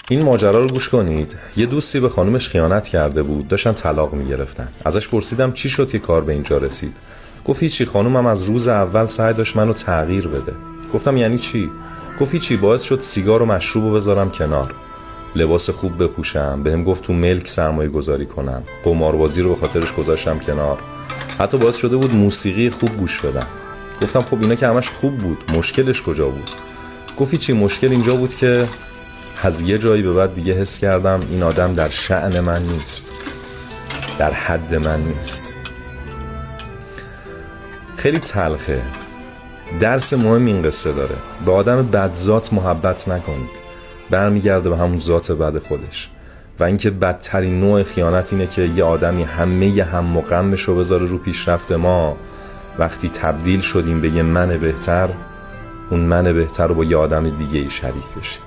این ماجرا رو گوش کنید. یه دوستی به خانومش خیانت کرده بود، داشتن طلاق میگرفتن. ازش پرسیدم چی شد که کار به اینجا رسید. گفت هیچی، خانومم از روز اول سعی داشت منو تغییر بده. گفتم یعنی چی؟ گفت هیچی، باعث شد سیگار و مشروب رو بذارم کنار، لباس خوب بپوشم، بهم گفت تو ملک سرمایه گذاری کنم، قماربازی رو به خاطرش گذاشتم کنار، حتی باعث شده بود موسیقی خوب گوش بدم. گفتم خب اینا که همش خوب بود، مشکلش کجا بود؟ گفت هیچی، مشکل اینجا بود که از یه جایی به بعد دیگه حس کردم این آدم در شأن من نیست، در حد من نیست. خیلی تلخه. درس مهم این قصه داره. به آدم بدذات محبت نکنید، برمیگرده به همون ذات بد خودش. و اینکه بدترین نوع خیانت اینه که یه آدمی همه هم و غمش رو بذاره رو پیشرفت ما. وقتی تبدیل شدیم به یه من بهتر، اون من بهتر رو با یه آدم دیگه ای شریک بشیم.